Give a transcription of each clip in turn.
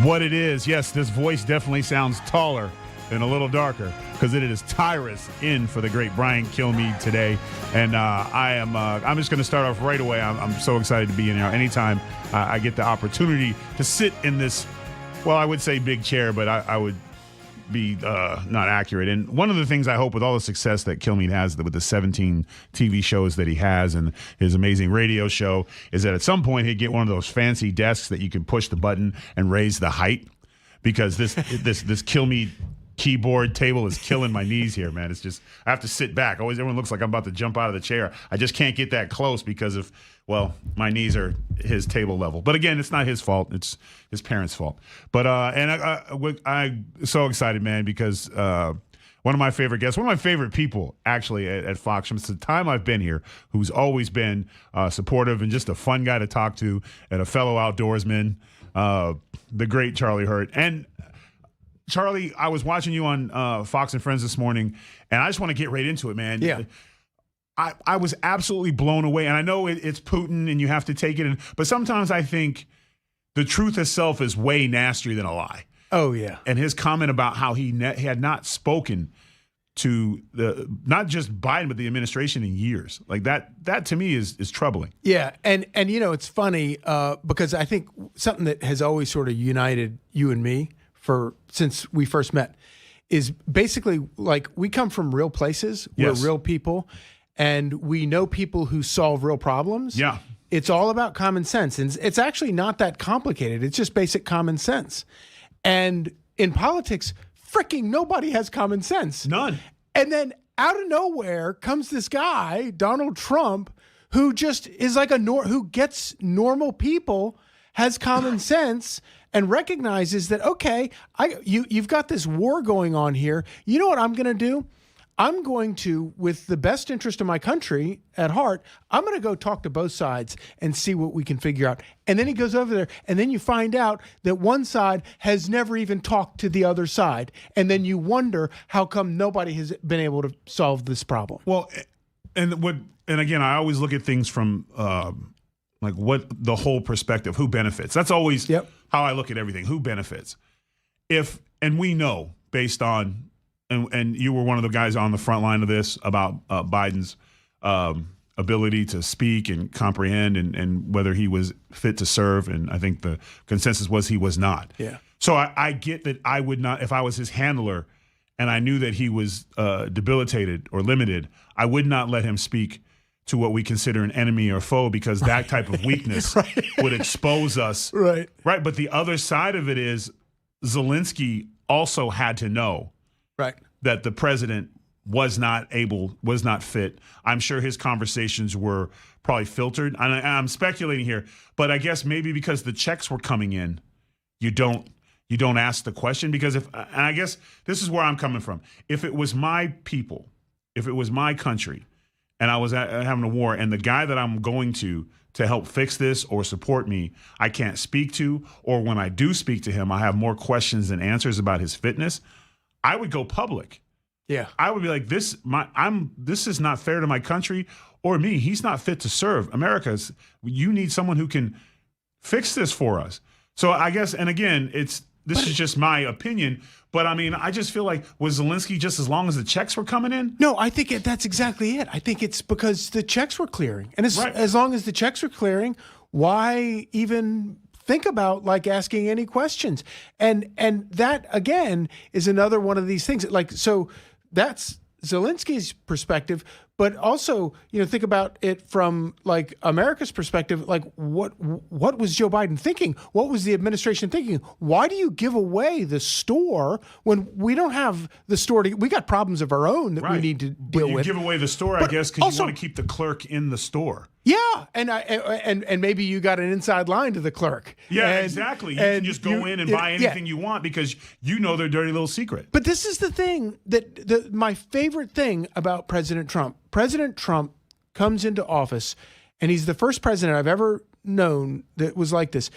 what it is. Yes, this voice definitely sounds taller and a little darker because it is Tyrus in for the great Brian Kilmeade today. And I'm just going to start off right away. I'm so excited to be in here. Anytime I get the opportunity to sit in this, well, I would say big chair, but I would be not accurate. And one of the things I hope with all the success that Kilmeade has with the 17 TV shows that he has and his amazing radio show is that at some point he'd get one of those fancy desks that you can push the button and raise the height, because this Kilmeade keyboard table is killing my knees here, man. It's just, I have to sit back. Always everyone looks like I'm about to jump out of the chair. I just can't get that close because of, well, my knees are his table level. But again, it's not his fault. It's his parents' fault. But I'm so excited, man, because one of my favorite guests, one of my favorite people actually at Fox since the time I've been here, who's always been supportive and just a fun guy to talk to and a fellow outdoorsman, the great Charlie Hurt. And Charlie, I was watching you on Fox and Friends this morning, and I just want to get right into it, man. Yeah. I was absolutely blown away, and I know it's Putin and you have to take it, but sometimes I think the truth itself is way nastier than a lie. Oh, yeah. And his comment about how he had not spoken to not just Biden, but the administration in years. Like that to me is troubling. Yeah, and you know, it's funny because I think something that has always sort of united you and me since we first met is basically like we come from real places. Yes. We're real people, and we know people who solve real problems. Yeah. It's all about common sense, and it's actually not that complicated. It's just basic common sense. And in politics, freaking nobody has common sense. None. And then out of nowhere comes this guy, Donald Trump, who just is like who gets normal people, has common sense, and recognizes that, okay, you've got this war going on here. You know what I'm going to do? I'm going to, with the best interest of my country at heart, I'm going to go talk to both sides and see what we can figure out. And then he goes over there, and then you find out that one side has never even talked to the other side. And then you wonder how come nobody has been able to solve this problem. Well, and again, I always look at things from like what the whole perspective, who benefits. That's always how I look at everything, who benefits. And we know based on, and you were one of the guys on the front line of this about Biden's ability to speak and comprehend and whether he was fit to serve. And I think the consensus was he was not. Yeah. So I get that I would not, if I was his handler and I knew that he was debilitated or limited, I would not let him speak to what we consider an enemy or foe, because that type of weakness would expose us. Right. Right. But the other side of it is Zelensky also had to know that the president was not fit. I'm sure his conversations were probably filtered. And I'm speculating here, but I guess maybe because the checks were coming in, you don't ask the question, because and I guess this is where I'm coming from. If it was my people, if it was my country, and I was having a war, and the guy that I'm going to help fix this or support me, I can't speak to, or when I do speak to him, I have more questions than answers about his fitness, I would go public. Yeah. I would be like, this is not fair to my country or me. He's not fit to serve America. You need someone who can fix this for us. So I guess, and again, this is just my opinion, but I mean, I just feel like, was Zelensky just as long as the checks were coming in? No, I think that's exactly it. I think it's because the checks were clearing. And as long as the checks were clearing, why even think about like asking any questions? And that again is another one of these things. Like, so that's Zelensky's perspective, but also, you know, think about it from like America's perspective. Like, what was Joe Biden thinking? What was the administration thinking? Why do you give away the store when we don't have the store? We got problems of our own that we need to deal with. You give away the store, I guess, because you want to keep the clerk in the store. Yeah, and maybe you got an inside line to the clerk. Yeah, exactly. You can just go in and buy anything you want because you know their dirty little secret. But this is the thing that my favorite thing about President Trump. President Trump comes into office, and he's the first president I've ever known that was like this.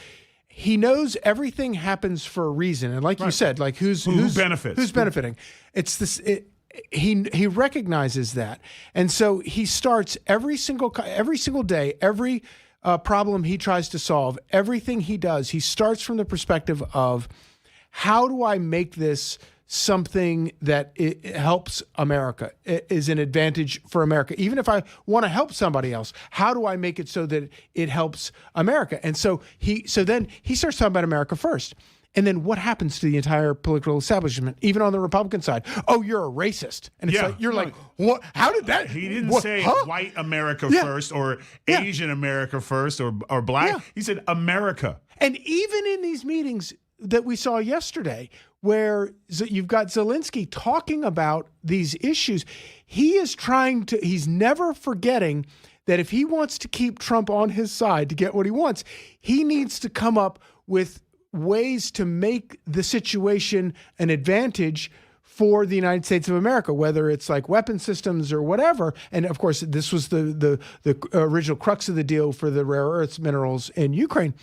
He knows everything happens for a reason, and like you said, like who benefits? Who's benefiting? It's this. He recognizes that, and so he starts every single day, every problem he tries to solve, everything he does, he starts from the perspective of how do I make this something that it helps America, is an advantage for America. Even if I want to help somebody else, how do I make it so that it helps America? And so then he starts talking about America first. And then what happens to the entire political establishment, even on the Republican side? Oh, you're a racist. And it's like, what? How did that? He didn't say white America first or Asian America first or black. Yeah. He said America. And even in these meetings that we saw yesterday, where you've got Zelensky talking about these issues, he's never forgetting that if he wants to keep Trump on his side to get what he wants, he needs to come up with ways to make the situation an advantage for the United States of America, whether it's like weapon systems or whatever. And of course, this was the original crux of the deal for the rare earths minerals in Ukraine.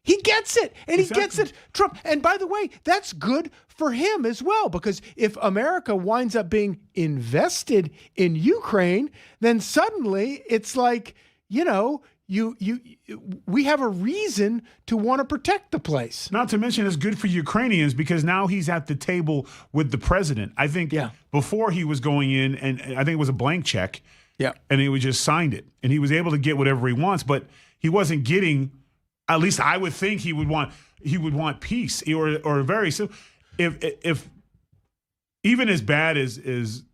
He gets it, and he gets it, Trump. And by the way, that's good for him as well, because if America winds up being invested in Ukraine, then suddenly it's like, we have a reason to want to protect the place. Not to mention it's good for Ukrainians because now he's at the table with the president. I think before he was going in, and I think it was a blank check, and he just signed it, and he was able to get whatever he wants, but he wasn't getting. At least I would think he would want peace or very simple. If even as bad as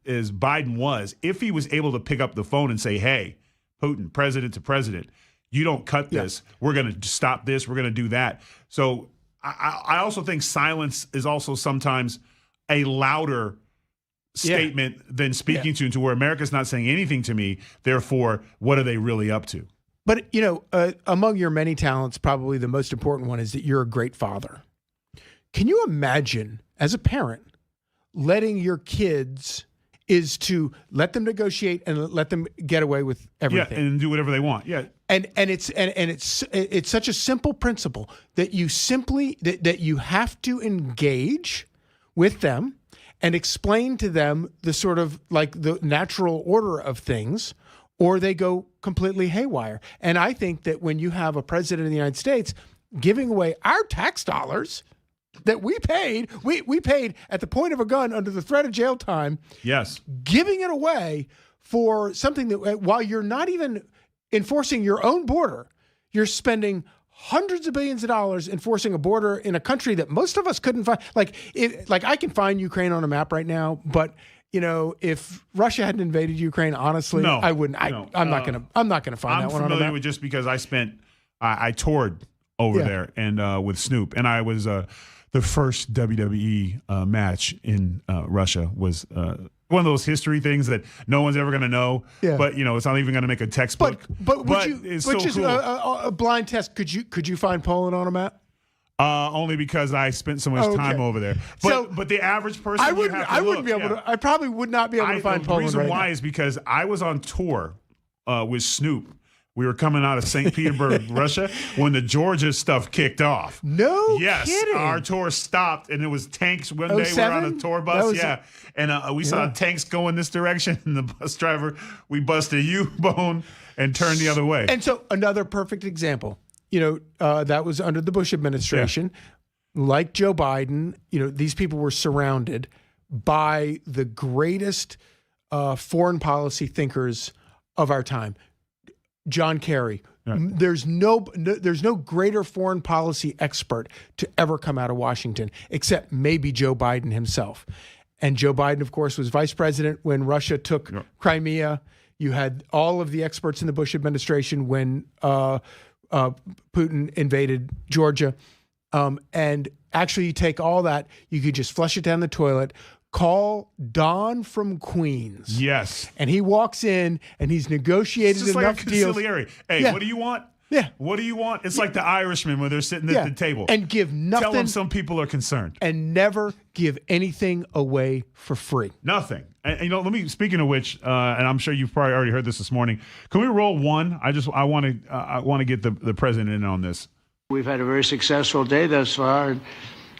Biden was, if he was able to pick up the phone and say, "Hey, Putin, president to president, you don't cut this. We're going to stop this. We're going to do that." So I also think silence is also sometimes a louder statement than speaking to where America's not saying anything to me. Therefore, what are they really up to? But, among your many talents, probably the most important one is that you're a great father. Can you imagine, as a parent, letting your kids is to let them negotiate and let them get away with everything? Yeah, and do whatever they want. Yeah. And it's such a simple principle that you have to engage with them and explain to them the sort of like the natural order of things, or they go completely haywire. And I think that when you have a president of the United States giving away our tax dollars that we paid at the point of a gun under the threat of jail time, giving it away for something that, while you're not even enforcing your own border, you're spending hundreds of billions of dollars enforcing a border in a country that most of us couldn't find. Like I can find Ukraine on a map right now, but if Russia hadn't invaded Ukraine, honestly, I wouldn't. I'm not gonna find that one on a map. I'm familiar with just because I toured over there and with Snoop, and I was the first WWE match in Russia was one of those history things that no one's ever going to know. Yeah. But it's not even going to make a textbook. But it's so cool. A blind test. Could you find Poland on a map? Only because I spent so much time over there. But the average person, I probably would not be able to find Poland. The reason why is because I was on tour with Snoop. We were coming out of St. Petersburg, Russia, when the Georgia stuff kicked off. No Yes, kidding. Our tour stopped, and it was tanks. One day we were on a tour bus, and we saw tanks go in this direction, and the bus driver, we busted a U-bone and turned the other way. And so another perfect example, that was under the Bush administration. Yeah. Like Joe Biden, these people were surrounded by the greatest foreign policy thinkers of our time. John Kerry. Right. There's no greater foreign policy expert to ever come out of Washington, except maybe Joe Biden himself. And Joe Biden, of course, was vice president when Russia took Crimea. You had all of the experts in the Bush administration when Putin invaded Georgia. And actually, you take all that, you could just flush it down the toilet. Call Don from Queens. Yes. And he walks in and he's negotiated enough like a deals. Conciliary. Hey, what do you want? Yeah. What do you want? It's like the Irishman when they're sitting at the table. And give nothing. Tell them some people are concerned. And never give anything away for free. Nothing. And speaking of which, and I'm sure you've probably already heard this morning. Can we roll one? I want to get the president in on this. We've had a very successful day thus far. And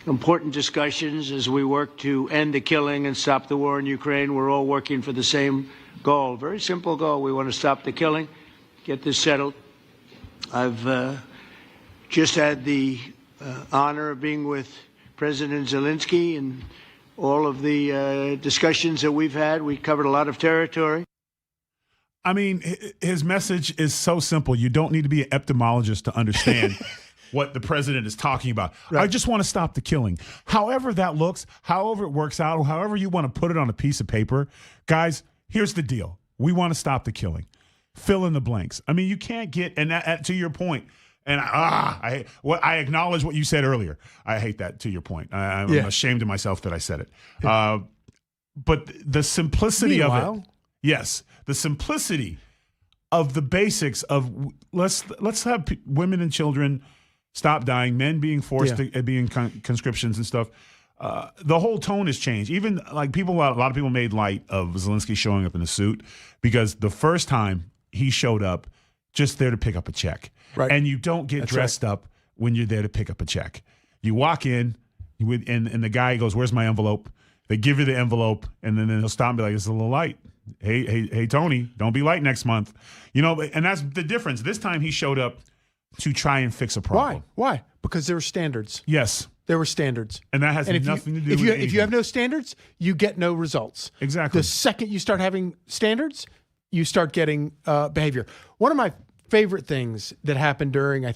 important discussions as we work to end the killing and stop the war in Ukraine. We're all working for the same goal, very simple goal. We want to stop the killing, get this settled, I've just had the honor of being with President Zelensky and all of the discussions that we've had. We covered a lot of territory. I mean, his message is so simple. You don't need to be an epidemiologist to understand what the president is talking about. Right. I just want to stop the killing. However that looks, however it works out, however you want to put it on a piece of paper, guys, here's the deal. We want to stop the killing. Fill in the blanks. I mean, you can't get, and that, to your point, and I acknowledge what you said earlier. I hate that, to your point. I'm ashamed of myself that I said it. But the simplicity of it. Yes, the simplicity of the basics of let's have women and children stop dying, men being forced to be in conscriptions and stuff. The whole tone has changed. Even like a lot of people made light of Zelensky showing up in a suit because the first time he showed up just there to pick up a check. Right. And you don't get dressed up when you're there to pick up a check. You walk in and the guy goes, "Where's my envelope?" They give you the envelope and then he'll stop and be like, "It's a little light. Hey, Tony, don't be light next month." And that's the difference. This time he showed up to try and fix a problem. Why? Because there were standards. Yes. There were standards. And that has nothing to do with anything. If you have no standards, you get no results. Exactly. The second you start having standards, you start getting behavior. One of my favorite things that happened during, I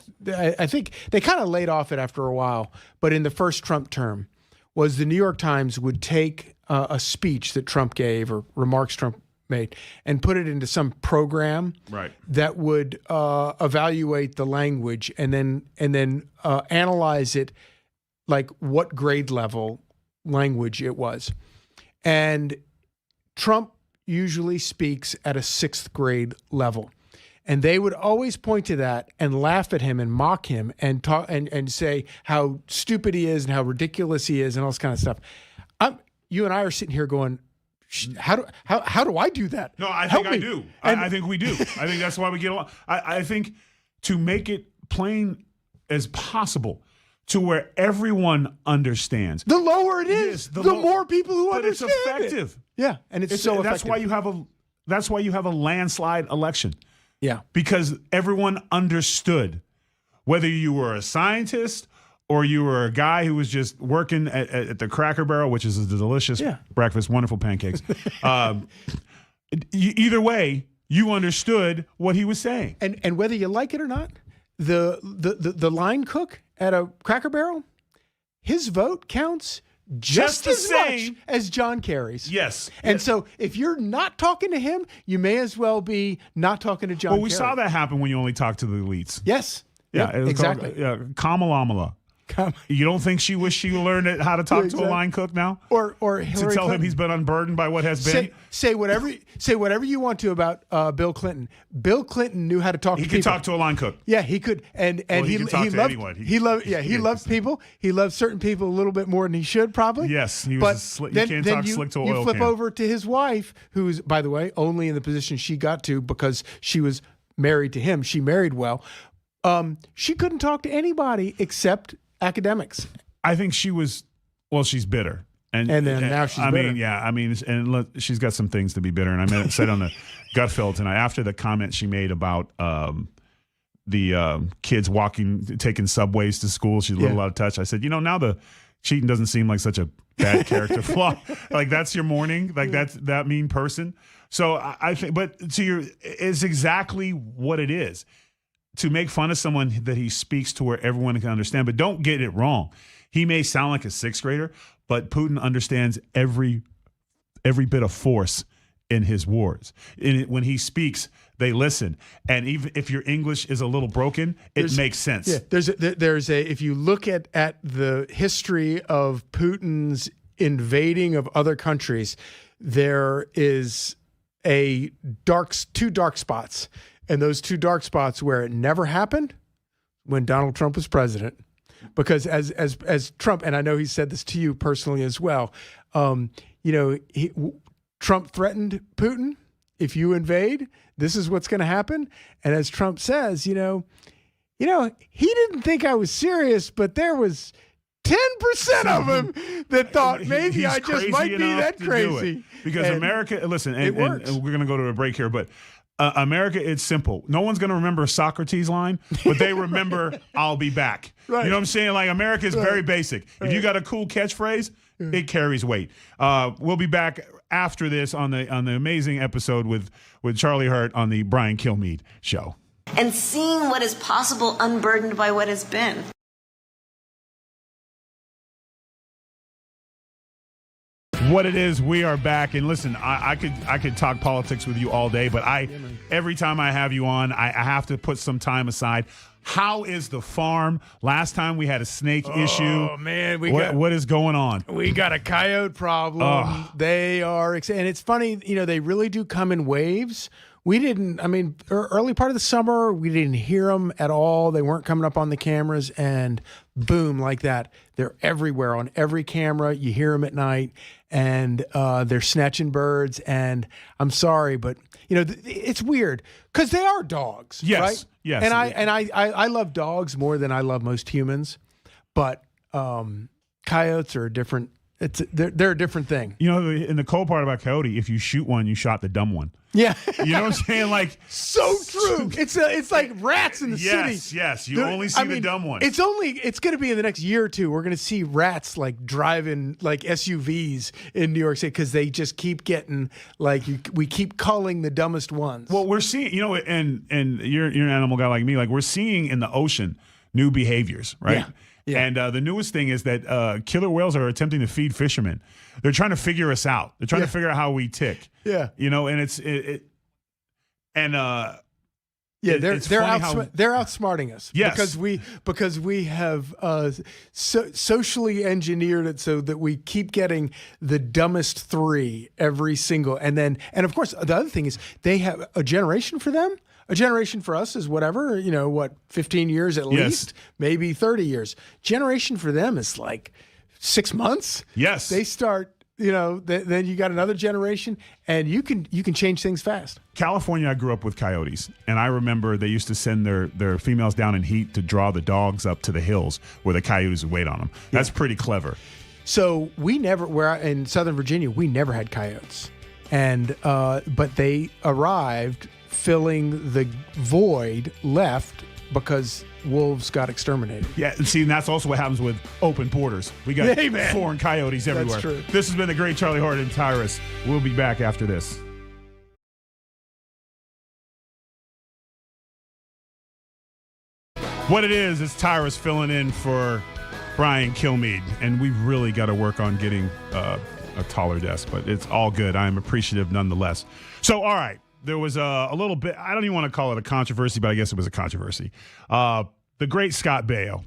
think they kind of laid off it after a while, but in the first Trump term, was the New York Times would take a speech that Trump gave or remarks Trump made and put it into some program that would evaluate the language and then analyze it like what grade level language it was. And Trump usually speaks at a 6th grade level. And they would always point to that and laugh at him and mock him and talk and say how stupid he is and how ridiculous he is and all this kind of stuff. You and I are sitting here going, how do I do that? No, I think I do. I think we do. I think that's why we get along. I think to make it plain as possible to where everyone understands. The lower it is, the more people who understand it's effective. It. Yeah, and it's so effective. That's why you have a landslide election. Yeah. Because everyone understood, whether you were a scientist or you were a guy who was just working at the Cracker Barrel, which is a delicious breakfast, wonderful pancakes. Either way, you understood what he was saying. And whether you like it or not, the line cook at a Cracker Barrel, his vote counts just as much as John Kerry's. Yes. And so if you're not talking to him, you may as well be not talking to John Kerry. Well, we saw that happen when you only talk to the elites. Yes. Yeah, exactly. Kamala. You don't think she wished she learned how to talk to a line cook now? Or Hillary to tell Clinton. him he's been unburdened by what has been? Say whatever you want to about Bill Clinton. Bill Clinton knew how to talk to people. He could talk to a line cook. Yeah, he could. And he loved people. He loved certain people a little bit more than he should probably. Yes, he was you can't talk slick to oil. You flip over to his wife, who's, by the way, only in the position she got to because she was married to him. She married well. She couldn't talk to anybody except academics. I think she was, she's bitter. And then now she's bitter. She's got some things to be bitter. And I said on the Gutfeld tonight, after the comment she made about the kids taking subways to school, she's a little out of touch. I said, now the cheating doesn't seem like such a bad character flaw. Like that's your morning. Like that's that mean person. So I think, but it's exactly what it is. To make fun of someone that he speaks to where everyone can understand. But don't get it wrong. He may sound like a 6th grader, but Putin understands every bit of force in his words. When he speaks, they listen. And even if your English is a little broken, it makes sense. Yeah, if you look at the history of Putin's invading of other countries, there is two dark spots. And those 2 dark spots where it never happened, when Donald Trump was president, because as Trump, and I know he said this to you personally as well, Trump threatened Putin, if you invade, this is what's going to happen. And as Trump says, he didn't think I was serious, but there was 10% of them that thought maybe I just might be that crazy. Because and America, listen, it works. and we're going to go to a break here, but America, it's simple. No one's going to remember a Socrates line, but they remember "I'll be back." Right. You know what I'm saying? Like, America is very basic. If you got a cool catchphrase, it carries weight. We'll be back after this on the amazing episode with Charlie Hurt on the Brian Kilmeade Show. And seeing what is possible unburdened by what has been. What it is, we are back, and listen, I could talk politics with you all day, but every time I have you on, I have to put some time aside. How is the farm? Last time we had a snake issue. Oh man, what is going on? We got a coyote problem. They are, and it's funny, they really do come in waves. We didn't, early part of the summer, we didn't hear them at all. They weren't coming up on the cameras, and boom, like that. They're everywhere on every camera. You hear them at night, and they're snatching birds. And I'm sorry, but, it's weird because they are dogs, yes, right? Yes. And I love dogs more than I love most humans, but coyotes are a different. They're a different thing. In the cool part about coyote, if you shoot one, you shot the dumb one. Yeah. You know what I'm saying? Like, so true. It's like rats in the city. Yes. You only see the dumb ones. It's going to be in the next year or two. We're going to see rats like driving like SUVs in New York City because they just keep getting we keep culling the dumbest ones. Well, we're seeing, and you're an animal guy like me. Like, we're seeing in the ocean new behaviors, right? Yeah. And the newest thing is that killer whales are attempting to feed fishermen. They're trying to figure us out. They're trying to figure out how we tick. Yeah. And it's they're outsmarting us. Yes. because we have socially engineered it so that we keep getting the dumbest three every single, and of course the other thing is they have a generation for them. A generation for us is whatever, 15 years at least, maybe 30 years. Generation for them is like 6 months. Yes. They start, then you got another generation, and you can change things fast. California, I grew up with coyotes, and I remember they used to send their females down in heat to draw the dogs up to the hills where the coyotes would wait on them. That's pretty clever. So in Southern Virginia, we never had coyotes. And, but they arrived filling the void left because wolves got exterminated. Yeah, and see, and that's also what happens with open borders. We got foreign coyotes everywhere. That's true. This has been the great Charlie Hart and Tyrus. We'll be back after this. What it is Tyrus filling in for Brian Kilmeade, and we've really got to work on getting a taller desk, but it's all good. I am appreciative nonetheless. So, all right. There was a little bit, I don't even want to call it a controversy, but I guess it was a controversy. The great Scott Baio,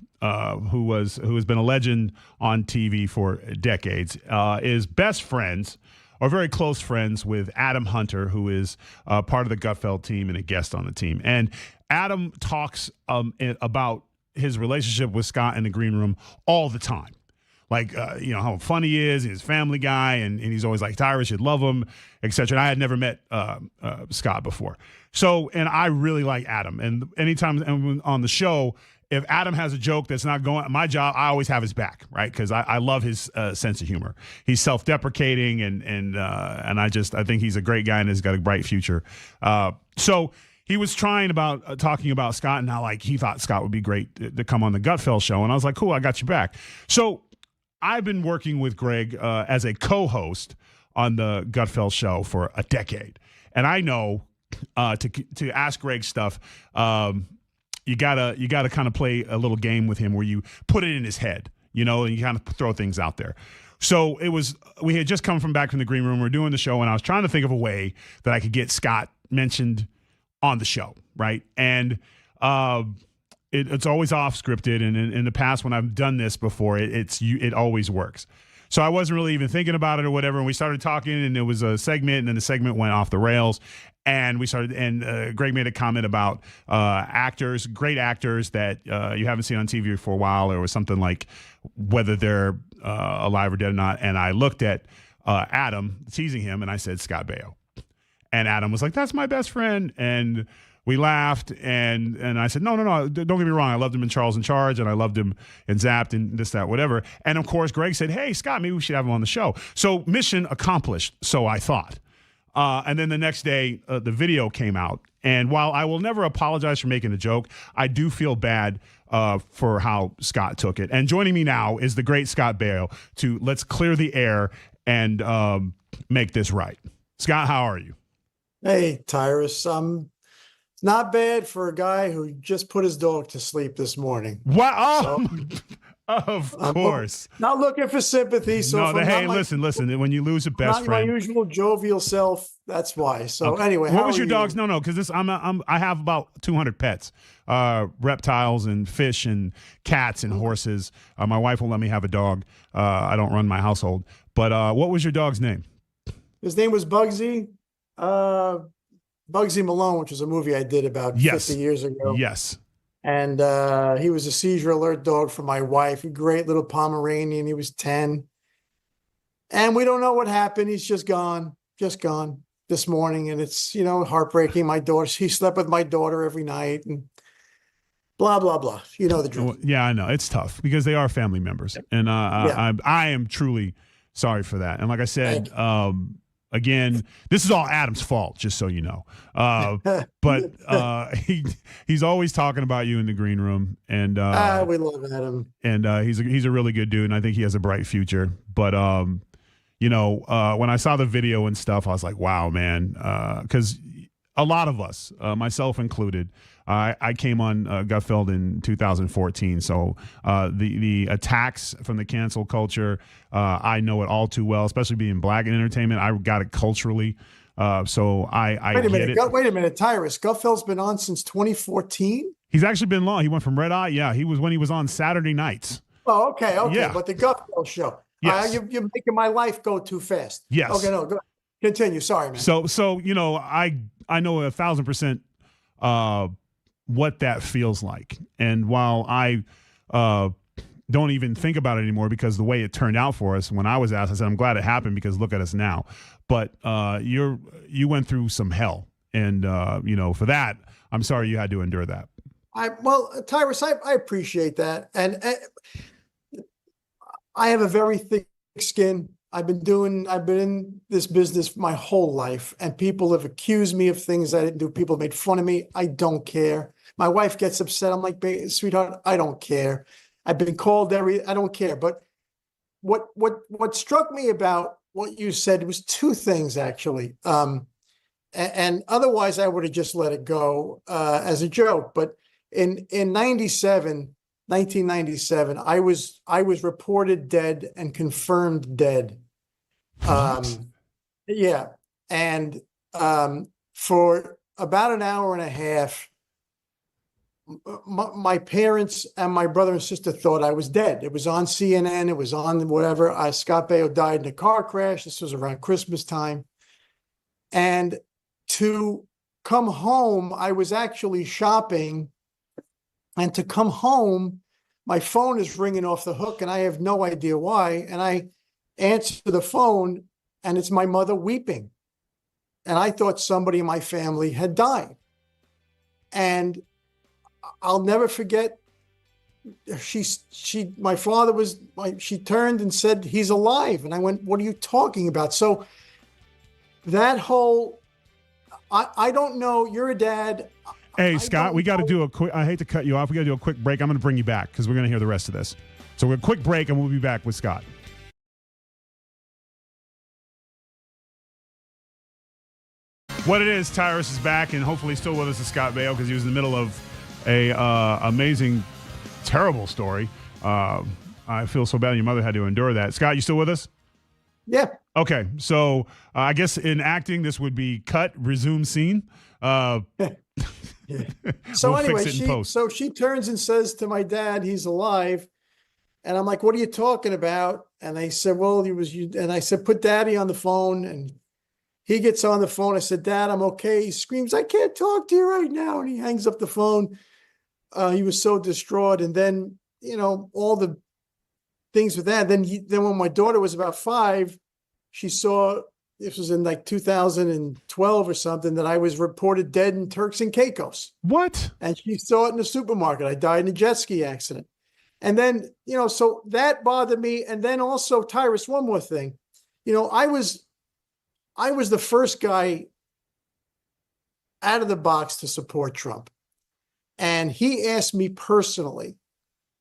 who has been a legend on TV for decades, is best friends or very close friends with Adam Hunter, who is part of the Gutfeld team and a guest on the team. And Adam talks about his relationship with Scott in the green room all the time. Like, how funny he is, he's a family guy, and he's always like, Tyrus, you'd love him, etc. And I had never met Scott before. So, and I really like Adam. And anytime on the show, if Adam has a joke that's not going, my job, I always have his back, right? Because I love his sense of humor. He's self-deprecating, and I think he's a great guy and has got a bright future. So he was talking about Scott and how he thought Scott would be great to come on the Gutfeld show. And I was like, cool, I got you back. So I've been working with Greg as a co-host on the Gutfeld show for a decade. And I know to ask Greg stuff, you gotta kind of play a little game with him where you put it in his head, and you kind of throw things out there. So we had just come back from the green room. We were doing the show, and I was trying to think of a way that I could get Scott mentioned on the show, right? And it's always off scripted, and in the past when I've done this before, it always works. So I wasn't really even thinking about it or whatever, and we started talking, and it was a segment, and then the segment went off the rails, and Greg made a comment about great actors that you haven't seen on TV for a while, or it was something like whether they're alive or dead or not, and I looked at Adam, teasing him, and I said Scott Baio. And Adam was like, that's my best friend. And we laughed, and I said, no, don't get me wrong. I loved him in Charles in Charge, and I loved him in Zapped and this, that, whatever. And, of course, Greg said, hey, Scott, maybe we should have him on the show. So mission accomplished, so I thought. And then the next day, the video came out. And while I will never apologize for making a joke, I do feel bad for how Scott took it. And joining me now is the great Scott Baio to let's clear the air and make this right. Scott, how are you? Hey, Tyrus. Not bad for a guy who just put his dog to sleep this morning. Wow. So, of course. Not looking for sympathy. So hey, listen. When you lose a best friend, my usual jovial self. That's why. So anyway, what was your dog's? No, because this I have about 200 pets, reptiles and fish and cats and horses. My wife won't let me have a dog. I don't run my household. But what was your dog's name? His name was Bugsy. Bugsy Malone, which was a movie I did about 50 years ago. Yes. And he was a seizure alert dog for my wife. A great little Pomeranian. He was 10. And we don't know what happened. He's just gone this morning. And it's, heartbreaking. He slept with my daughter every night and blah, blah, blah. You know the drill. Yeah, I know. It's tough because they are family members. And I am truly sorry for that. And like I said, again, this is all Adam's fault, just so you know. But he's always talking about you in the green room, and we love Adam. And he's a really good dude, and I think he has a bright future. But when I saw the video and stuff, I was like, wow, man, because a lot of us, myself included, I came on Gutfeld in 2014, so the attacks from the cancel culture, I know it all too well, especially being black in entertainment. I got it culturally, so I get it. Wait a minute, Tyrus. Gutfeld's been on since 2014? He's actually been long. He went from Red Eye. Yeah, he was when he was on Saturday nights. Oh, okay. Yeah. But the Gutfeld show. Yes. You're making my life go too fast. Yes. Okay, no, go ahead. Continue. Sorry, man. So I know 1,000% what that feels like. And while I don't even think about it anymore because the way it turned out for us, when I was asked, I said, I'm glad it happened because look at us now. But you went through some hell. And, for that, I'm sorry you had to endure that. Tyrus, I appreciate that. And I have a very thick skin. I've been in this business my whole life, and people have accused me of things I didn't do. People have made fun of me. I don't care. My wife gets upset. I'm like, sweetheart, I don't care. I've been called I don't care. But what struck me about what you said was two things, actually. And otherwise I would have just let it go as a joke. But in 1997, I was reported dead and confirmed dead. Yeah. And for about an hour and a half, my parents and my brother and sister thought I was dead. It was on CNN. It was on whatever. Scott Baio died in a car crash. This was around Christmas time. And to come home, I was actually shopping. And to come home, my phone is ringing off the hook, and I have no idea why. And I answer the phone, and it's my mother weeping. And I thought somebody in my family had died. And I'll never forget, she turned and said, he's alive. And I went, what are you talking about? So that whole, I don't know, you're a dad. Hey, Scott, we got to do a quick, I hate to cut you off. We got to do a quick break. I'm going to bring you back because we're going to hear the rest of this. So we're a quick break and we'll be back with Scott. What it is, Tyrus is back, and hopefully still with us is Scott Baio because he was in the middle of a amazing, terrible story. I feel so bad your mother had to endure that. Scott, you still with us? Yeah. Okay, so I guess in acting, this would be cut, resume scene. Yeah. So we'll anyway, she turns and says to my dad, he's alive. And I'm like, what are you talking about? And they said, well, he was you. And I said, put Daddy on the phone. And he gets on the phone. I said, Dad, I'm okay. He screams, I can't talk to you right now. And he hangs up the phone. He was so distraught. And then, all the things with that. Then when my daughter was about 5, she saw this was in like 2012 or something, that I was reported dead in Turks and Caicos. What? And she saw it in the supermarket. I died in a jet ski accident. And then, so that bothered me. And then also, Tyrus, one more thing. I was the first guy out of the box to support Trump. And he asked me personally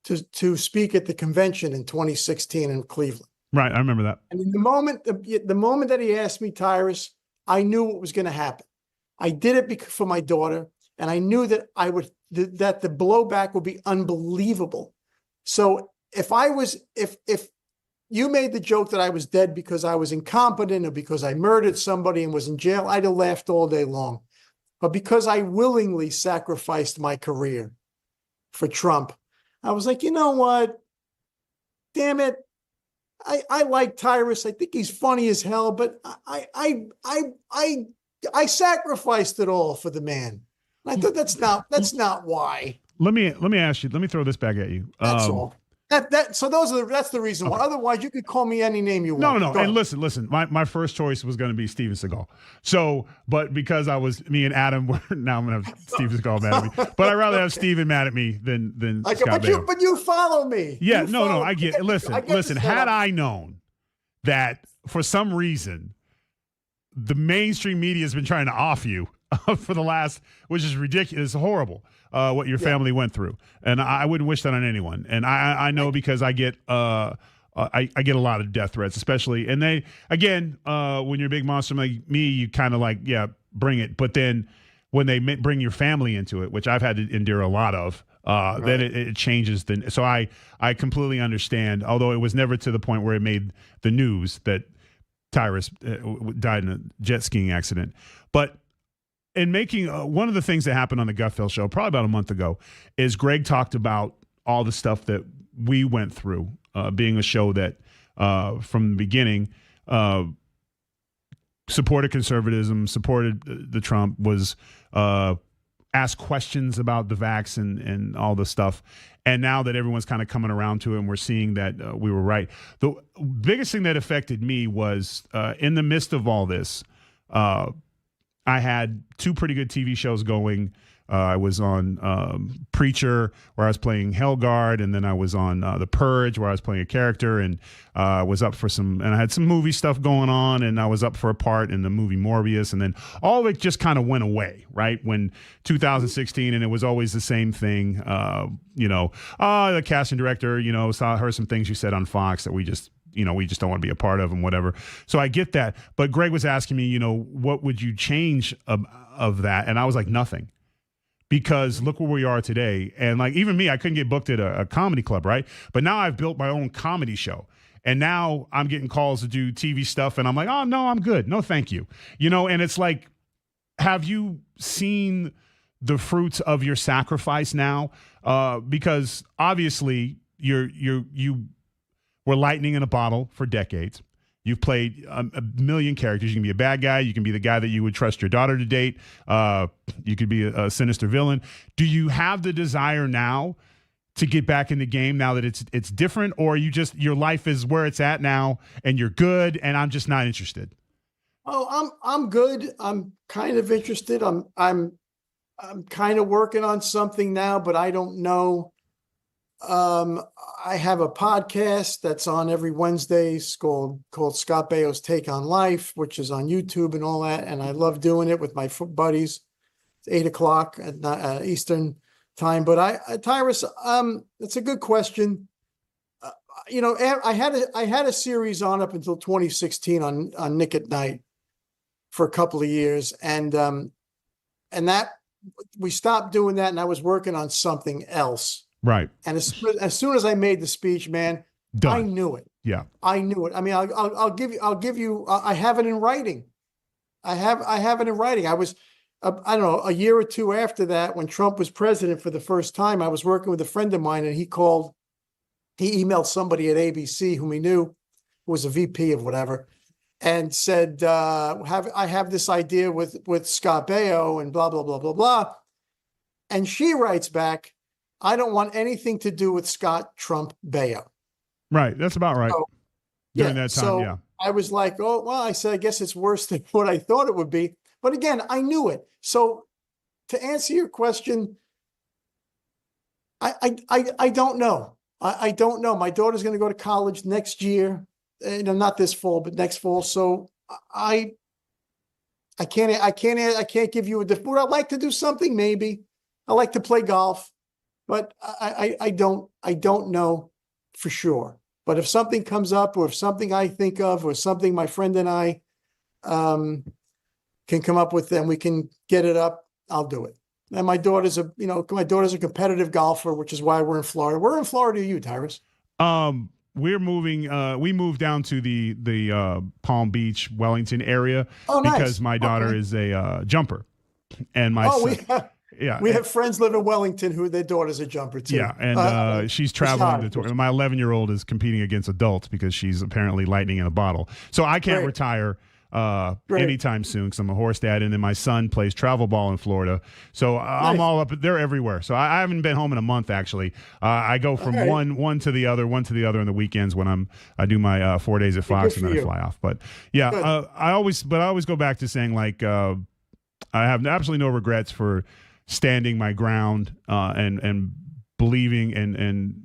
to speak at the convention in 2016 in Cleveland. Right, I remember that. And in the moment that he asked me, Tyrus, I knew what was going to happen. I did it for my daughter, and I knew that that the blowback would be unbelievable. So if you made the joke that I was dead because I was incompetent or because I murdered somebody and was in jail, I'd have laughed all day long. But because I willingly sacrificed my career for Trump, I was like, you know what? Damn it. I like Tyrus. I think he's funny as hell, but I sacrificed it all for the man. I thought that's not why. Let me ask you. Let me throw this back at you. That's all. That's the reason why. Okay. Otherwise, you could call me any name you want. No. And listen. My first choice was going to be Steven Seagal. So, but because me and Adam were now I'm going to have Steven Seagal mad at me. But I'd rather have Steven mad at me than Scott Baio. But you follow me. Yeah, no. I get. Listen. Had I known that for some reason the mainstream media has been trying to off you for the last, which is ridiculous, it's horrible. What your family went through, and I wouldn't wish that on anyone. And I know because I get I get a lot of death threats, especially. And they when you're a big monster like me, you kind of like bring it. But then when they bring your family into it, which I've had to endure a lot of, then it changes. So I completely understand. Although it was never to the point where it made the news that Tyrus died in a jet skiing accident, but. In making one of the things that happened on the Gutfeld show probably about a month ago is Greg talked about all the stuff that we went through being a show that from the beginning supported conservatism, supported the Trump, was asked questions about the vax and all the stuff. And now that everyone's kind of coming around to it and we're seeing that we were right. The biggest thing that affected me was in the midst of all this, I had two pretty good TV shows going. I was on Preacher, where I was playing Helgard, and then I was on The Purge, where I was playing a character, and was up for and I had some movie stuff going on, and I was up for a part in the movie Morbius, and then all of it just kind of went away, right? When 2016, and it was always the same thing, the casting director, heard some things you said on Fox that we just don't want to be a part of and whatever. So I get that. But Greg was asking me, what would you change of that? And I was like, nothing. Because look where we are today. And like, even me, I couldn't get booked at a comedy club, right? But now I've built my own comedy show. And now I'm getting calls to do TV stuff. And I'm like, oh, no, I'm good. No, thank you. And it's like, have you seen the fruits of your sacrifice now? Because obviously you were lightning in a bottle for decades. You've played a million characters. You can be a bad guy. You can be the guy that you would trust your daughter to date. You could be a sinister villain. Do you have the desire now to get back in the game now that it's different, or your life is where it's at now and you're good and I'm just not interested? Oh, I'm good. I'm kind of interested. I'm kind of working on something now, but I don't know. I have a podcast that's on every Wednesday called Scott Baio's Take on Life, which is on YouTube and all that. And I love doing it with my buddies. It's 8:00 at Eastern time. But Tyrus, it's a good question. I had a series on up until 2016 on Nick at Night for a couple of years. And that we stopped doing that. And I was working on something else. Right. And as soon as I made the speech, man, done. I knew it. Yeah. I knew it. I mean, I'll give you, I have it in writing. I have it in writing. I was, I don't know, a year or two after that, when Trump was president for the first time, I was working with a friend of mine and he emailed somebody at ABC whom he knew, who was a VP of whatever, and said, I have this idea with Scott Baio and blah, blah, blah, blah, blah. And she writes back, I don't want anything to do with Scott Trump Baio. Right. That's about right. So, During that time, yeah. I was like, oh, well, I said, I guess it's worse than what I thought it would be. But again, I knew it. So to answer your question, I don't know. I don't know. My daughter's going to go to college next year, not this fall, but next fall. So I can't give you would I like to do something? Maybe. I like to play golf, but I don't know for sure. But if something comes up, or if something I think of, or something my friend and I can come up with, and we can get it up, I'll do it. And my daughter's a competitive golfer, which is why we're in Florida. Where in Florida are you, Tyrus? We're moving. We moved down to the Palm Beach, Wellington area because my daughter is a jumper, and my son, we have friends live in Wellington who their daughter's a jumper too. Yeah, and she's traveling the tour. My 11-year-old is competing against adults because she's apparently lightning in a bottle. So I can't retire anytime soon because I'm a horse dad, and then my son plays travel ball in Florida. So I'm all up. They're everywhere. So I haven't been home in a month actually. I go from one to the other on the weekends when I do my 4 days at Fox and then I fly off. But yeah, I always go back to saying like I have absolutely no regrets for standing my ground and believing and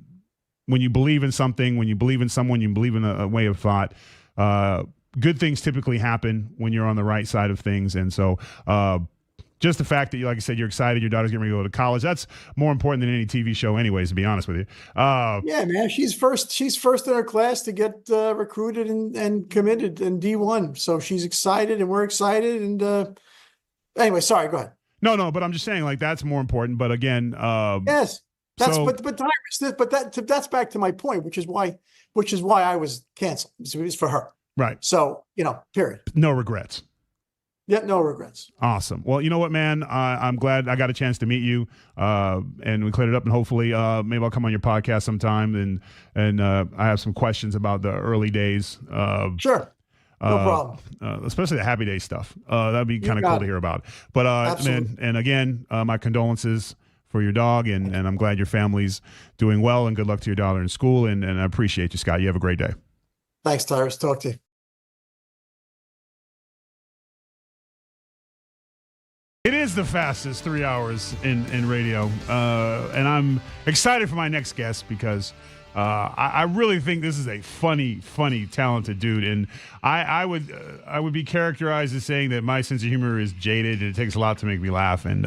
when you believe in something, when you believe in someone, you believe in a way of thought. Good things typically happen when you're on the right side of things. And so just the fact that, like I said, you're excited, your daughter's getting ready to go to college, that's more important than any TV show anyways, to be honest with you. Yeah, man, she's first in her class to get recruited and committed in D1. So she's excited and we're excited. And anyway, sorry, go ahead. No, but I'm just saying like that's more important. But again, yes, that's back to my point, which is why I was canceled. It's for her. Right. So, period. No regrets. Yeah, no regrets. Awesome. Well, you know what, man? I'm glad I got a chance to meet you, and we cleared it up. And hopefully, maybe I'll come on your podcast sometime, and I have some questions about the early days. Sure. No problem. Especially the Happy Day stuff. That'd be kind of cool to hear about. But man, and again, my condolences for your dog, and I'm glad your family's doing well, and good luck to your daughter in school. And I appreciate you, Scott. You have a great day. Thanks, Tyrus. Talk to you. It is the fastest 3 hours in radio, and I'm excited for my next guest because I really think this is a funny, talented dude, and I would be characterized as saying that my sense of humor is jaded, and it takes a lot to make me laugh. And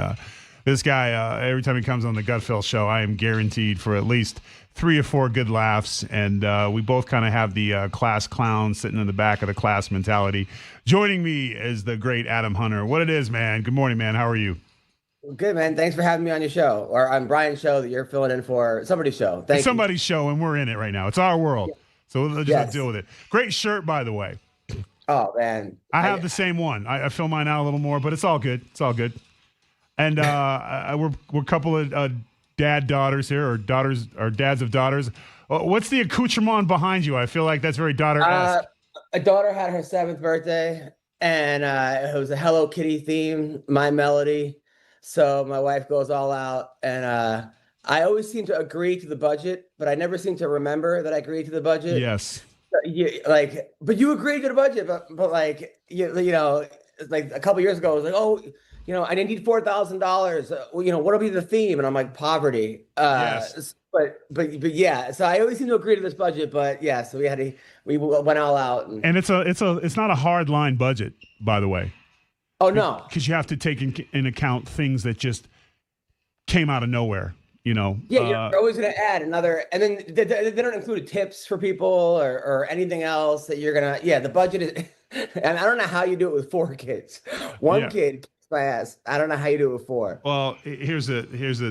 this guy, every time he comes on the Gutfeld show, I am guaranteed for at least 3 or 4 good laughs, and we both kind of have the class clown sitting in the back of the class mentality. Joining me is the great Adam Hunter. What it is, man. Good morning, man. How are you? Good, man. Thanks for having me on your show, or on Brian's show that you're filling in for. Somebody's show. It's somebody's show, and we're in it right now. It's our world, so we'll just deal with it. Great shirt, by the way. Oh, man. I have the same one. I fill mine out a little more, but it's all good. It's all good. And we're a couple of dad daughters here, or dads of daughters. What's the accoutrement behind you? I feel like that's very daughter-esque. A daughter had her 7th birthday, and it was a Hello Kitty theme, My Melody. So my wife goes all out, and I always seem to agree to the budget, but I never seem to remember that I agreed to the budget. Yes. But you agreed to the budget, but like you know, like a couple years ago, I was like, oh, I need $4,000. What'll be the theme? And I'm like, poverty. Yes. But yeah. So I always seem to agree to this budget, but yeah. So we went all out. And it's not a hard line budget, by the way. Oh no. Because you have to take in account things that just came out of nowhere. Yeah, you're always going to add another, and then they don't include tips for people or anything else that you're gonna. Yeah, the budget is, and I don't know how you do it with 4 kids. One kid kicks my ass. I don't know how you do it with 4. Well, here's the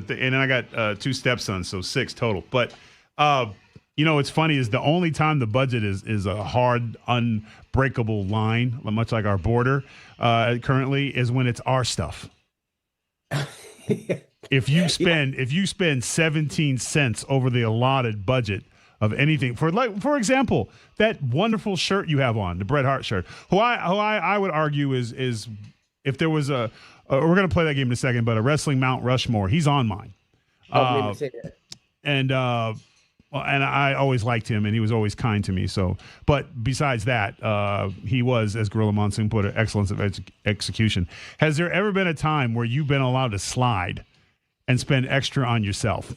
thing, and I got 2 stepsons, so 6 total. But what's funny is the only time the budget is a hard, unbreakable line, much like our border currently, is when it's our stuff. If you spend 17 cents over the allotted budget of anything, for example, that wonderful shirt you have on, the Bret Hart shirt, who I would argue is if there was we're gonna play that game in a second, but a wrestling Mount Rushmore, he's on mine. And and I always liked him, and he was always kind to me. So, but besides that, he was, as Gorilla Monsoon put it, excellence of execution. Has there ever been a time where you've been allowed to slide and spend extra on yourself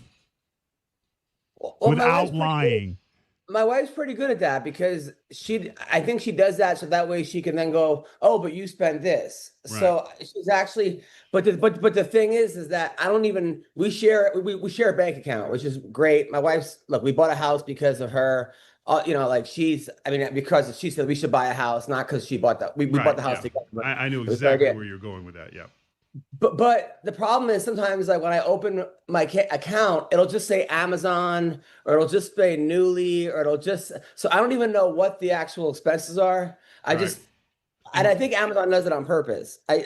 without lying? My wife's pretty good at that because I think she does that so that way she can then go, oh, but you spent this. Right. So she's actually, but the thing is that I don't even, we share a bank account, which is great. My wife's, look, we bought a house because of her, like because she said we should buy a house, not because she bought that. We bought the house together. I knew exactly where you're going with that. Yeah. But the problem is sometimes like when I open my account, it'll just say Amazon or it'll just say Newly or so I don't even know what the actual expenses are. And I think Amazon does it on purpose. I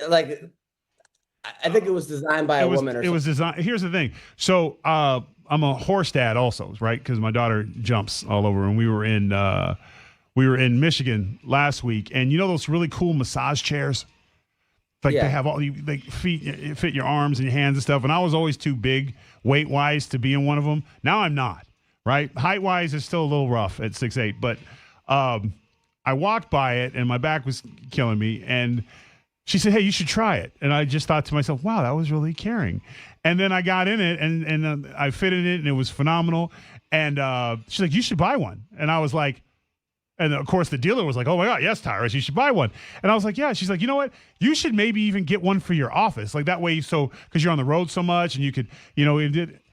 think it was designed by a woman. It was designed. Here's the thing. So I'm a horse dad also, right? Because my daughter jumps all over, and we were in Michigan last week, and you know those really cool massage chairs. Like they have they fit your arms and your hands and stuff. And I was always too big weight wise to be in one of them. Now I'm not, right? Height wise, it's still a little rough at 6'8". But I walked by it and my back was killing me. And she said, hey, you should try it. And I just thought to myself, wow, that was really caring. And then I got in it and I fit in it and it was phenomenal. And she's like, you should buy one. And I was like, and of course, the dealer was like, oh my God, yes, Tyrus, you should buy one. And I was like, yeah. She's like, you know what? You should maybe even get one for your office. Like that way, because you're on the road so much and you could,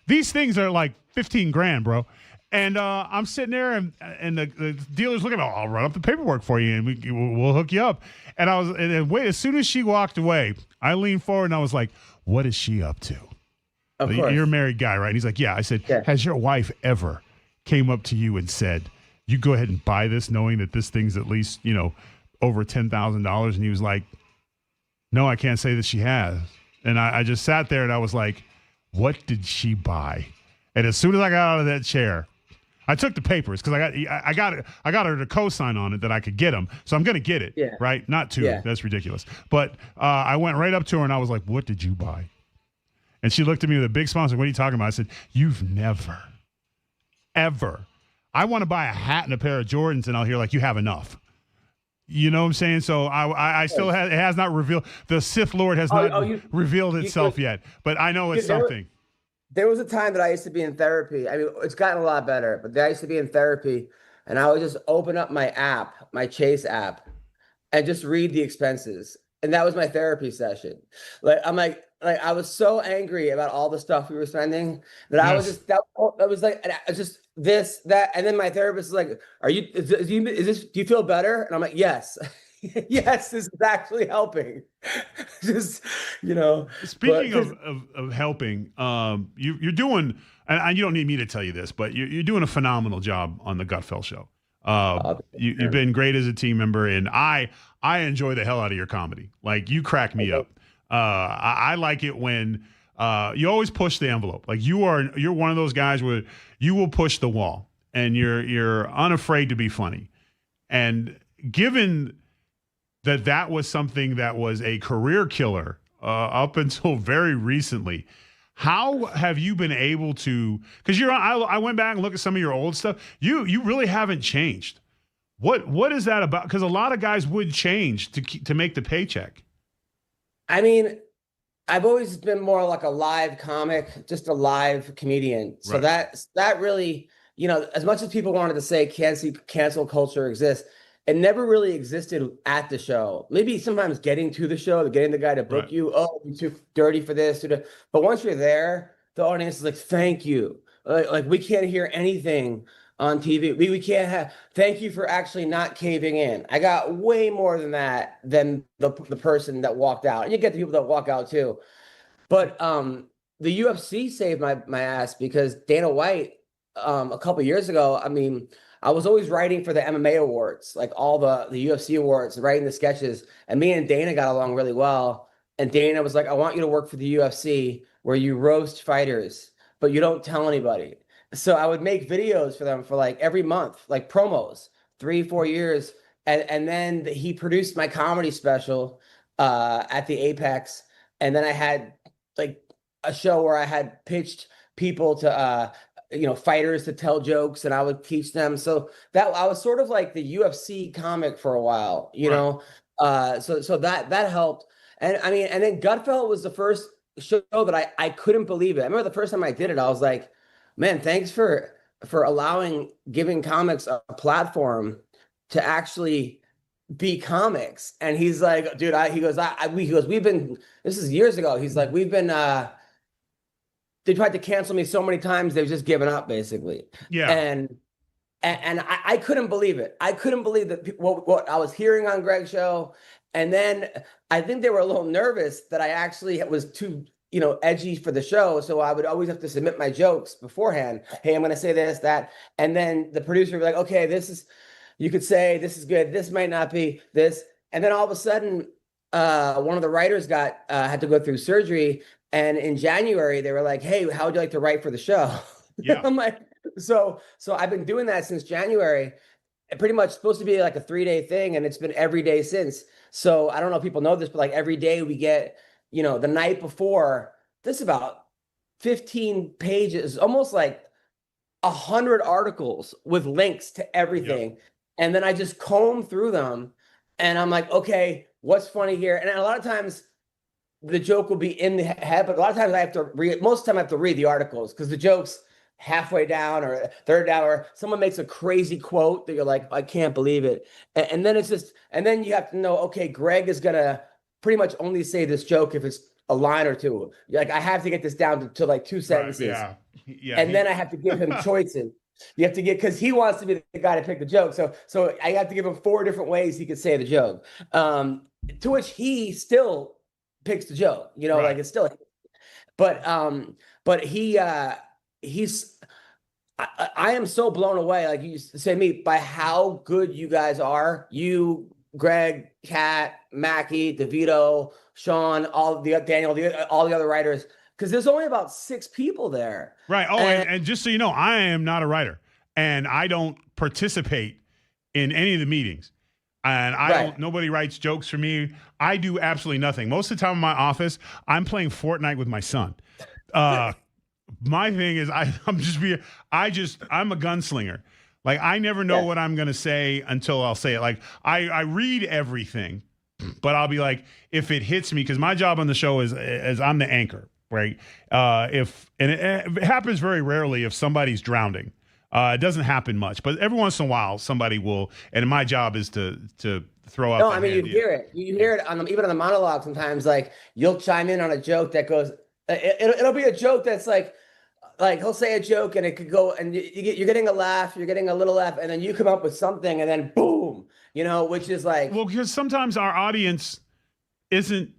these things are like $15,000, bro. And I'm sitting there and the dealer's looking, I'll run up the paperwork for you and we'll hook you up. And as soon as she walked away, I leaned forward and I was like, what is she up to? Of course. You're a married guy, right? And he's like, yeah. I said, has your wife ever came up to you and said, you go ahead and buy this knowing that this thing's at least, over $10,000. And he was like, no, I can't say that she has. And I just sat there and I was like, what did she buy? And as soon as I got out of that chair, I took the papers because I got her to co-sign on it that I could get them. So I'm going to get it, right? Not two. Yeah. That's ridiculous. But I went right up to her and I was like, what did you buy? And she looked at me with a big smile and said, what are you talking about? I said, you've never, ever. I want to buy a hat and a pair of Jordans, and I'll hear like you have enough. You know what I'm saying? So I still it has not revealed. The Sith Lord has not revealed itself yet, but I know it's something. There was a time that I used to be in therapy. I mean, it's gotten a lot better, but I used to be in therapy, and I would just open up my app, my Chase app, and just read the expenses, and that was my therapy session. I was so angry about all the stuff we were spending that I was just that was like just this, that, and then my therapist is like, do you feel better? And I'm like, yes. Yes, this is actually helping. Just, Speaking of helping, you're doing, and you don't need me to tell you this, but you're doing a phenomenal job on the Gutfeld show. You've been great as a team member, and I enjoy the hell out of your comedy. Like, you crack me up. I like it when you always push the envelope. Like you're one of those guys where you will push the wall and you're unafraid to be funny. And given that was something that was a career killer up until very recently, how have you been able to? Because I went back and looked at some of your old stuff. You really haven't changed. What is that about? Because a lot of guys would change to make the paycheck. I mean, I've always been more like a live comic, just a live comedian. So that really, as much as people wanted to say cancel culture exists, it never really existed at the show. Maybe sometimes getting to the show, getting the guy to book you. Oh, you're too dirty for this. But once you're there, the audience is like, thank you. Like we can't hear anything on TV. We can't have, thank you for actually not caving in. I got way more than that than the person that walked out. And you get the people that walk out too. But the UFC saved my ass because Dana White, a couple years ago, I mean, I was always writing for the MMA awards, like all the UFC awards, writing the sketches. And me and Dana got along really well. And Dana was like, I want you to work for the UFC where you roast fighters, but you don't tell anybody. So I would make videos for them for like every month, like promos, 3-4 years. And then he produced my comedy special at the Apex. And then I had like a show where I had pitched people to fighters to tell jokes, and I would teach them. So that I was sort of like the UFC comic for a while, so that helped. And I mean, and then Gutfeld was the first show that I couldn't believe it. I remember the first time I did it, I was like, man, thanks for giving comics a platform to actually be comics. And he's like, dude, he goes, we've been, this is years ago. He's like, we've been, they tried to cancel me so many times, they've just given up, basically. Yeah. And I couldn't believe it. I couldn't believe that what I was hearing on Greg's show. And then I think they were a little nervous that I actually was too, edgy for the show. So I would always have to submit my jokes beforehand. Hey, I'm going to say this, that. And then the producer would be like, okay, you could say this is good. This might not be this. And then all of a sudden, one of the writers had to go through surgery. And in January, they were like, hey, how would you like to write for the show? Yeah. I'm like, so I've been doing that since January. Pretty much supposed to be like a 3-day thing. And it's been every day since. So I don't know if people know this, but like every day we get, the night before, this about 15 pages, almost like 100 articles with links to everything. Yep. And then I just comb through them and I'm like, okay, what's funny here? And a lot of times the joke will be in the head, but a lot of times I have to read, most of the time I have to read the articles because the joke's halfway down or third down, or someone makes a crazy quote that you're like, I can't believe it. And then it's just, and then you have to know, okay, Greg is going to pretty much only say this joke if it's a line or two. Like I have to get this down to like 2 sentences. Right, yeah. And then I have to give him choices. You have to get, because he wants to be the guy to pick the joke. So I have to give him 4 different ways he could say the joke. To which he still picks the joke, right. Like it's still, but he's, I am so blown away, like you say me, by how good you guys are. You, Greg, Kat, Mackie, DeVito, Sean, all the other writers, because there's only about 6 people there. Right. Oh, and just so you know, I am not a writer, and I don't participate in any of the meetings. And nobody writes jokes for me. I do absolutely nothing. Most of the time in my office, I'm playing Fortnite with my son. My thing is I'm a gunslinger. Like I never know what I'm going to say until I'll say it. Like I read everything, but I'll be like, if it hits me, because my job on the show is I'm the anchor, right? It happens very rarely if somebody's drowning. It doesn't happen much, but every once in a while somebody will, and my job is to throw up. No, I mean, you hear it. You hear it even on the monologue sometimes, like you'll chime in on a joke that goes, it'll be a joke that's like he'll say a joke and it could go, and you're getting a laugh, you're getting a little laugh, and then you come up with something and then boom, which is like. Well, because sometimes our audience isn't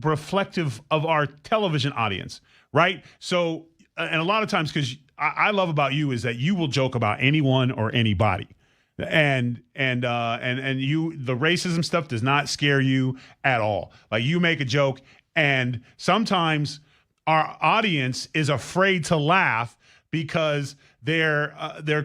reflective of our television audience, right? So, and a lot of times, because I love about you is that you will joke about anyone or anybody. And you, the racism stuff does not scare you at all. Like you make a joke, and sometimes our audience is afraid to laugh because they're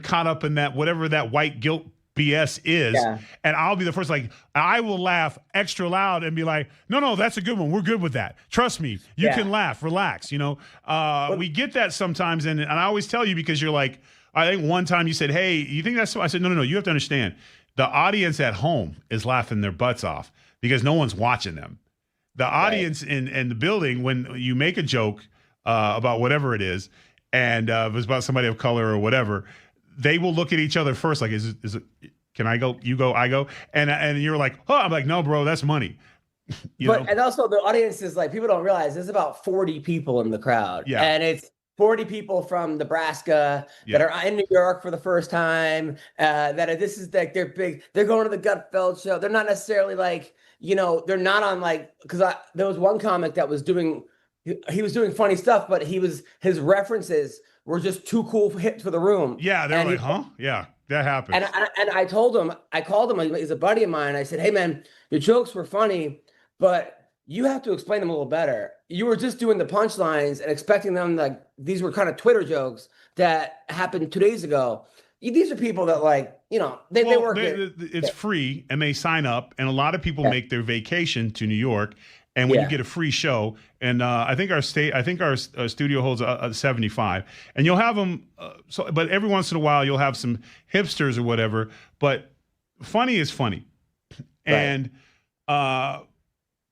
caught up in that whatever that white guilt BS is. Yeah. And I'll be the first, like I will laugh extra loud and be like, no, that's a good one. We're good with that. Trust me, you can laugh, relax. We get that sometimes, and I always tell you, because you're like, I think one time you said, hey, you think that's so? I said, no, you have to understand. The audience at home is laughing their butts off because no one's watching them. The audience in the building, when you make a joke about whatever it is, and if it's about somebody of color or whatever, they will look at each other first, like, is it? Can I go? You go, I go, and you're like, oh, I'm like, no, bro, that's money. And also the audience is like, people don't realize there's about 40 people in the crowd, and it's 40 people from Nebraska that are in New York for the first time. This is like they're big. They're going to the Gutfeld show. They're not necessarily like, they're not on like, because there was one comic that was doing. He was doing funny stuff, but his references were just too cool for the room. Yeah, they're like, huh? Yeah, that happened. And I told him, I called him, he's a buddy of mine. I said, hey man, your jokes were funny, but you have to explain them a little better. You were just doing the punchlines and expecting them, like these were kind of Twitter jokes that happened 2 days ago. These are people that they work. It's free and they sign up, and a lot of people make their vacation to New York And when you Yeah. get a free show, and I think our studio holds a 75, and you'll have them. But every once in a while, you'll have some hipsters or whatever. But funny is funny, and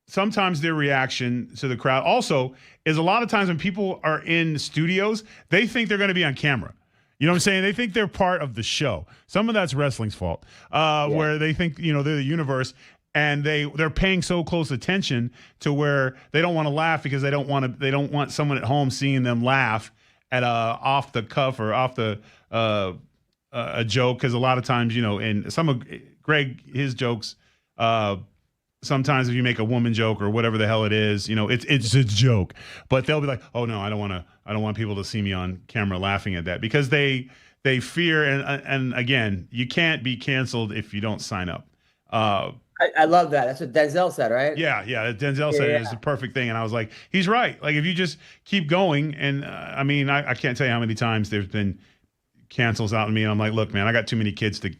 sometimes their reaction to the crowd also is a lot of times when people are in studios, they think they're going to be on camera. You know what I'm saying? They think they're part of the show. Some of that's wrestling's fault, where they think they're the universe. And they're paying so close attention to where they don't want to laugh because they don't want someone at home seeing them laugh at off the cuff or off the a joke, because a lot of times and some of Greg, his jokes, sometimes if you make a woman joke or whatever the hell it is, it's a joke, but they'll be like, oh no, I don't want people to see me on camera laughing at that, because they fear, and again, you can't be canceled if you don't sign up. I love that. That's what Denzel said, right? Yeah. Denzel said it is the perfect thing, and I was like, he's right. Like, if you just keep going, and I can't tell you how many times there's been cancels out on me, and I'm like, look, man, I got too many kids to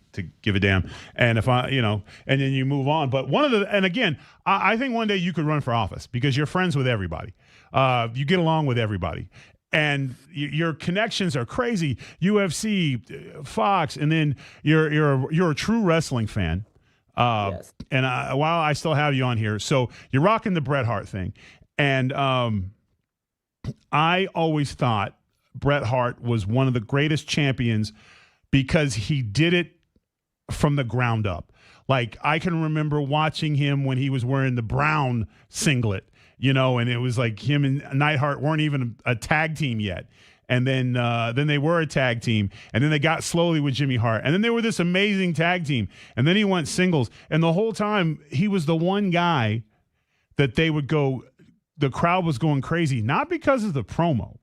give a damn, and if and then you move on. But I think one day you could run for office because you're friends with everybody. You get along with everybody. And your connections are crazy. UFC, Fox, and then you're a true wrestling fan. Yes. And while I still have you on here, so you're rocking the Bret Hart thing. And I always thought Bret Hart was one of the greatest champions because he did it from the ground up. Like, I can remember watching him when he was wearing the brown singlet, and it was like him and Neidhart weren't even a tag team yet. And then they were a tag team, and then they got slowly with Jimmy Hart, and then they were this amazing tag team, and then he went singles, and the whole time he was the one guy that they would go, the crowd was going crazy, not because of the promo,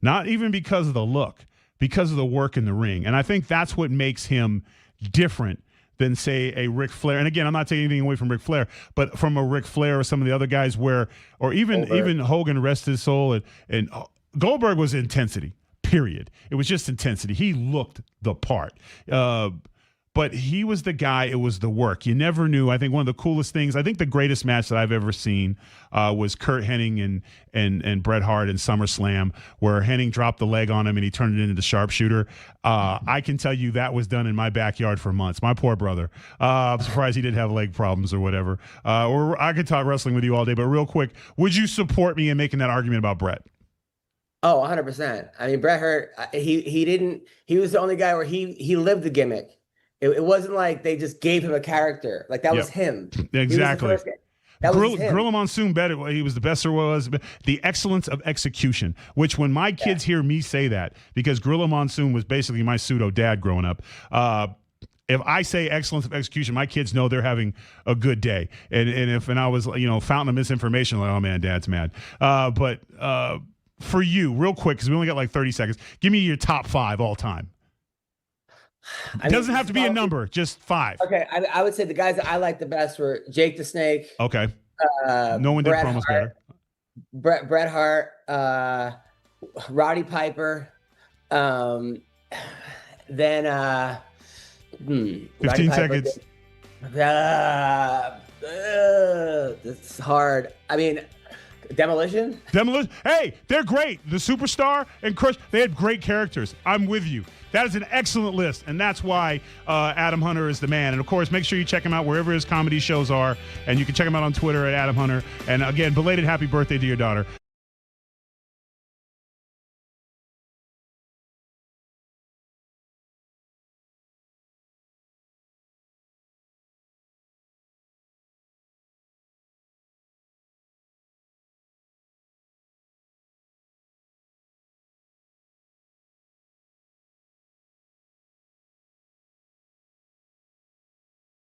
not even because of the look, because of the work in the ring. And I think that's what makes him different than, say, a Ric Flair. And again, I'm not taking anything away from Ric Flair, but from a Ric Flair or some of the other guys or even Hogan, rest his soul, and Goldberg was intensity, period. It was just intensity. He looked the part. But he was the guy. It was the work. You never knew. I think one of the coolest things, I think the greatest match that I've ever seen was Kurt Hennig and Bret Hart in SummerSlam, where Hennig dropped the leg on him and he turned it into the sharpshooter. I can tell you that was done in my backyard for months. My poor brother. I'm surprised he didn't have leg problems or whatever. Or I could talk wrestling with you all day, but real quick, would you support me in making that argument about Bret? Oh, 100%. I mean, Bret Hart, he was the only guy where he lived the gimmick. It wasn't like they just gave him a character. Like, that was him. Exactly. Gorilla Monsoon better. He was the best there was. The excellence of execution, which when my kids hear me say that, because Gorilla Monsoon was basically my pseudo dad growing up. If I say excellence of execution, my kids know they're having a good day. And I was, fountain of misinformation, like, oh man, dad's mad. But for you, real quick, because we only got like 30 seconds, give me your top 5 all time. It doesn't have to be a number, just 5. Okay, I would say the guys that I liked the best were Jake the Snake. Okay. No one did Bret promos Hart, better. Bret Hart, Roddy Piper, then 15 Roddy seconds. It's hard. I mean, Demolition. Hey, they're great. The Superstar and Crush, they had great characters. I'm with you. That is an excellent list, and that's why Adam Hunter is the man. And, of course, make sure you check him out wherever his comedy shows are, and you can check him out on Twitter at Adam Hunter. And, again, belated happy birthday to your daughter.